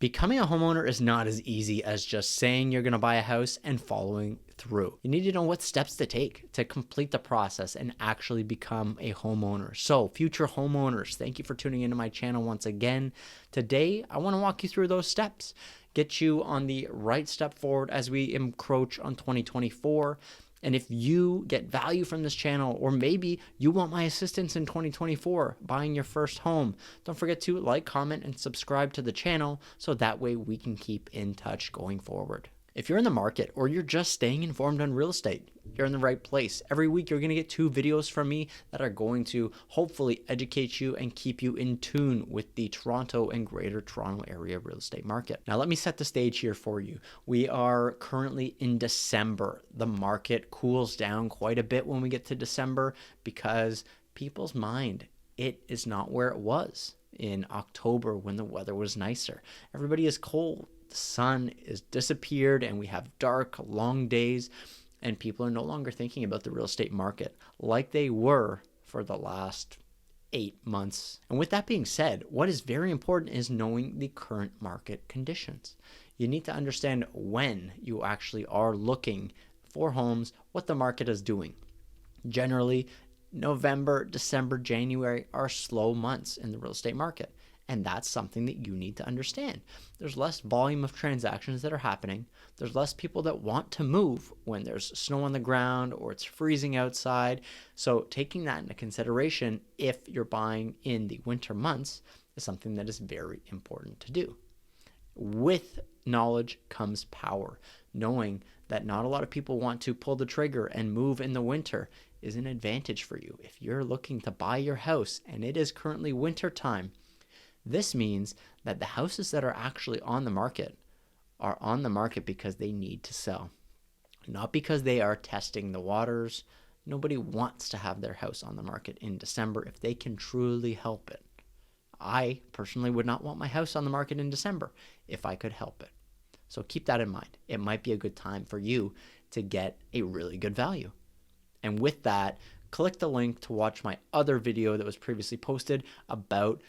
Becoming a homeowner is not as easy as just saying you're going to buy a house and following through. You need to know what steps to take to complete the process and actually become a homeowner. So, future homeowners, thank you for tuning into my channel once again. Today, I want to walk you through those steps, get you on the right step forward as we encroach on 2024. And if you get value from this channel, or maybe you want my assistance in 2024 buying your first home, don't forget to like, comment, and subscribe to the channel so that way we can keep in touch going forward. If you're in the market or you're just staying informed on real estate, you're in the right place. Every week you're going to get 2 videos from me that are going to hopefully educate you and keep you in tune with the Toronto and Greater Toronto area real estate market. Now let me set the stage here for you. We are currently in December. The market cools down quite a bit when we get to December because people's mind, it is not where it was in October when the weather was nicer. Everybody is cold. The sun is disappeared and we have dark, long days, and people are no longer thinking about the real estate market like they were for the last 8 months. And with that being said, what is very important is knowing the current market conditions. You need to understand when you actually are looking for homes, what the market is doing. Generally, November, December, January are slow months in the real estate market. And that's something that you need to understand. There's less volume of transactions that are happening. There's less people that want to move when there's snow on the ground or it's freezing outside. So taking that into consideration if you're buying in the winter months is something that is very important to do. With knowledge comes power. Knowing that not a lot of people want to pull the trigger and move in the winter is an advantage for you. If you're looking to buy your house and it is currently winter time, this means that the houses that are actually on the market are on the market because they need to sell, not because they are testing the waters. Nobody wants to have their house on the market in December if they can truly help it. I personally would not want my house on the market in December if I could help it. So keep that in mind. It might be a good time for you to get a really good value. And with that, click the link to watch my other video that was previously posted about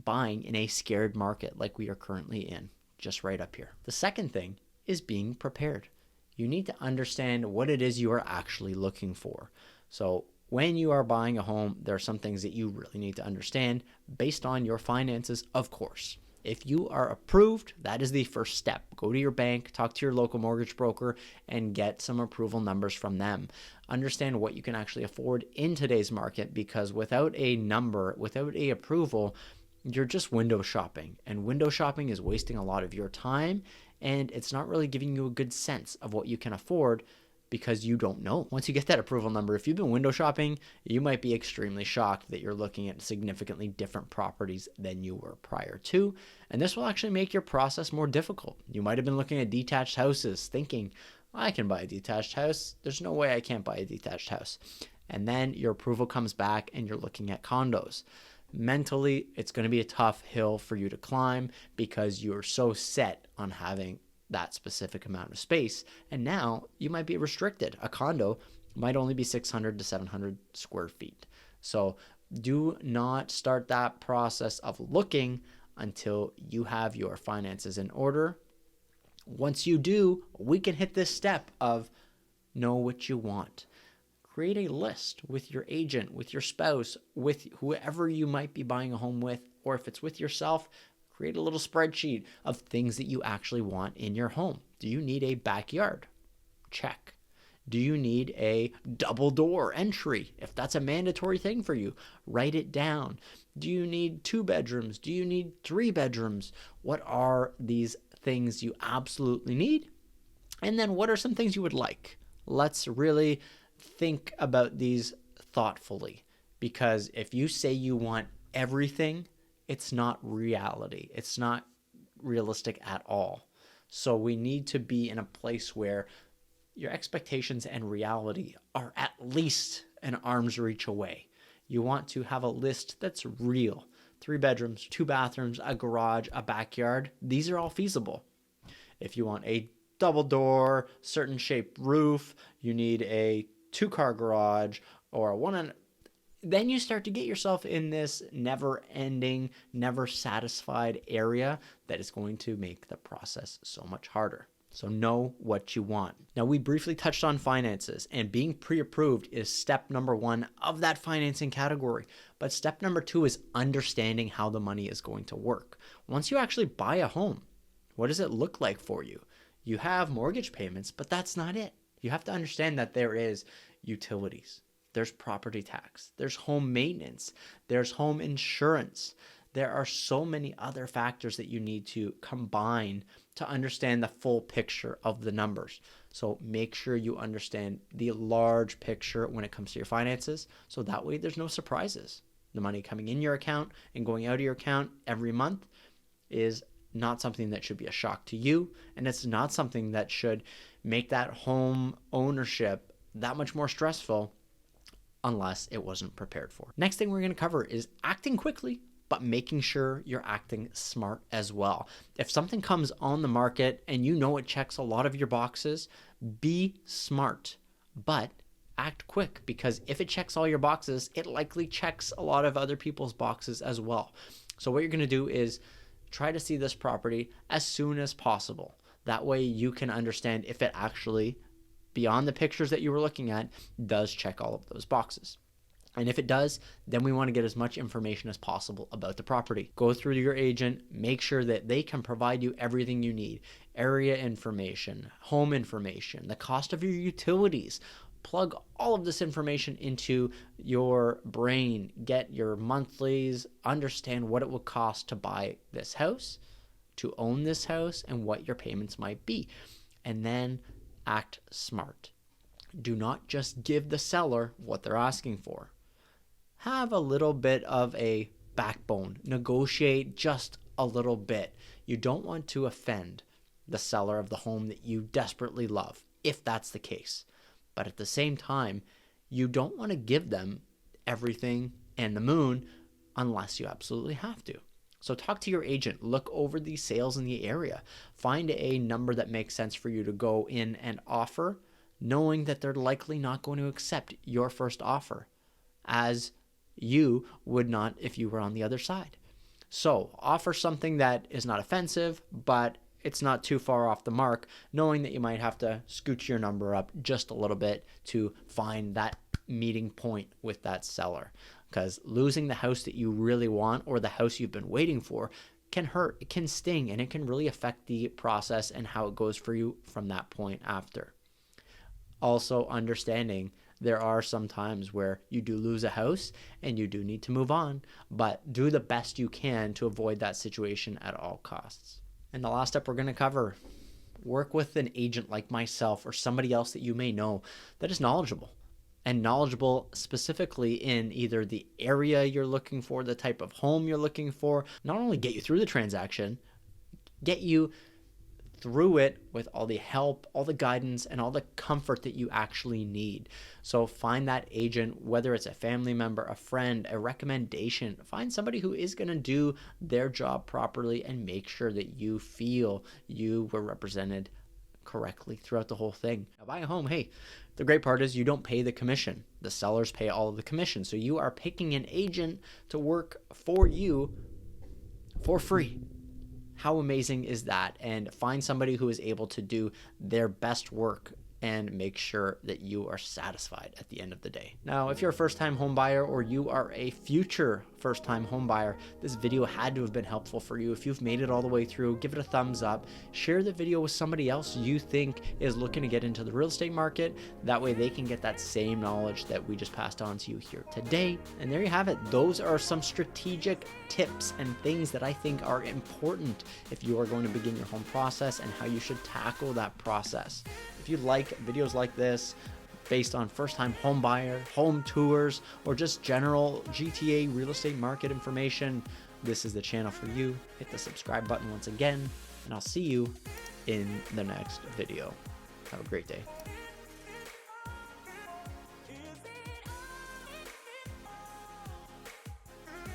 buying in a scared market like we are currently in, just right up here. The second thing is being prepared. You need to understand what it is you are actually looking for. So when you are buying a home, there are some things that you really need to understand based on your finances, of course. If you are approved, that is the first step. Go to your bank, talk to your local mortgage broker, and get some approval numbers from them. Understand what you can actually afford in today's market, because without a number, without a approval, you're just window shopping, and window shopping is wasting a lot of your time, and it's not really giving you a good sense of what you can afford because you don't know. Once you get that approval number, if you've been window shopping, you might be extremely shocked that you're looking at significantly different properties than you were prior to, and this will actually make your process more difficult. You might have been looking at detached houses thinking, I can buy a detached house. There's no way I can't buy a detached house. And then your approval comes back and you're looking at condos. Mentally, it's going to be a tough hill for you to climb because you're so set on having that specific amount of space. And now you might be restricted. A condo might only be 600 to 700 square feet. So do not start that process of looking until you have your finances in order. Once you do, we can hit this step of know what you want. Create a list with your agent, with your spouse, with whoever you might be buying a home with, or if it's with yourself, create a little spreadsheet of things that you actually want in your home. Do you need a backyard? Check. Do you need a double door entry? If that's a mandatory thing for you, write it down. Do you need 2 bedrooms? Do you need 3 bedrooms? What are these things you absolutely need? And then what are some things you would like? Let's really think about these thoughtfully, because if you say you want everything, it's not reality. It's not realistic at all. So we need to be in a place where your expectations and reality are at least an arm's reach away. You want to have a list that's real. 3 bedrooms, 2 bathrooms, a garage, a backyard. These are all feasible. If you want a double door, certain shaped roof, you need a 2-car garage, or a one. then you start to get yourself in this never ending, never satisfied area that is going to make the process so much harder. So know what you want. Now, we briefly touched on finances, and being pre-approved is step number 1 of that financing category. But step number 2 is understanding how the money is going to work. Once you actually buy a home, what does it look like for you? You have mortgage payments, but that's not it. You have to understand that there is utilities, there's property tax, there's home maintenance, there's home insurance. There are so many other factors that you need to combine to understand the full picture of the numbers. So make sure you understand the large picture when it comes to your finances, so that way there's no surprises. The money coming in your account and going out of your account every month is not something that should be a shock to you, and it's not something that should make that home ownership that much more stressful unless it wasn't prepared for. Next thing we're going to cover is acting quickly, but making sure you're acting smart as well. If something comes on the market and you know it checks a lot of your boxes, be smart, but act quick, because if it checks all your boxes, it likely checks a lot of other people's boxes as well. So what you're going to do is try to see this property as soon as possible. That way you can understand if it actually, beyond the pictures that you were looking at, does check all of those boxes. And if it does, then we want to get as much information as possible about the property. Go through your agent, make sure that they can provide you everything you need. Area information, home information, the cost of your utilities. Plug all of this information into your brain. Get your monthlies, understand what it will cost to buy this house, to own this house, and what your payments might be. And then act smart. Do not just give the seller what they're asking for. Have a little bit of a backbone. Negotiate just a little bit. You don't want to offend the seller of the home that you desperately love, if that's the case. But at the same time, you don't want to give them everything and the moon unless you absolutely have to. So talk to your agent, look over these sales in the area, find a number that makes sense for you to go in and offer, knowing that they're likely not going to accept your first offer, as you would not if you were on the other side. So offer something that is not offensive, but it's not too far off the mark, knowing that you might have to scooch your number up just a little bit to find that meeting point with that seller. Because losing the house that you really want, or the house you've been waiting for, can hurt, it can sting, and it can really affect the process and how it goes for you from that point after. Also understanding there are some times where you do lose a house and you do need to move on, but do the best you can to avoid that situation at all costs. And the last step we're going to cover, work with an agent like myself or somebody else that you may know that is knowledgeable, and knowledgeable specifically in either the area you're looking for, the type of home you're looking for. Not only get you through the transaction, get you through it with all the help, all the guidance, and all the comfort that you actually need. So find that agent, whether it's a family member, a friend, a recommendation. Find somebody who is going to do their job properly and make sure that you feel you were represented correctly throughout the whole thing. Now, buying a home, hey, the great part is you don't pay the commission. The sellers pay all of the commission. So you are picking an agent to work for you for free. How amazing is that? And find somebody who is able to do their best work and make sure that you are satisfied at the end of the day. Now, if you're a first-time home buyer or you are a future first-time home buyer, this video had to have been helpful for you. If you've made it all the way through, give it a thumbs up. Share the video with somebody else you think is looking to get into the real estate market. That way they can get that same knowledge that we just passed on to you here today. And there you have it. Those are some strategic tips and things that I think are important if you are going to begin your home process and how you should tackle that process. If you like videos like this based on first-time home buyer, home tours, or just general GTA real estate market information, this is the channel for you. Hit the subscribe button once again, and I'll see you in the next video. Have a great day.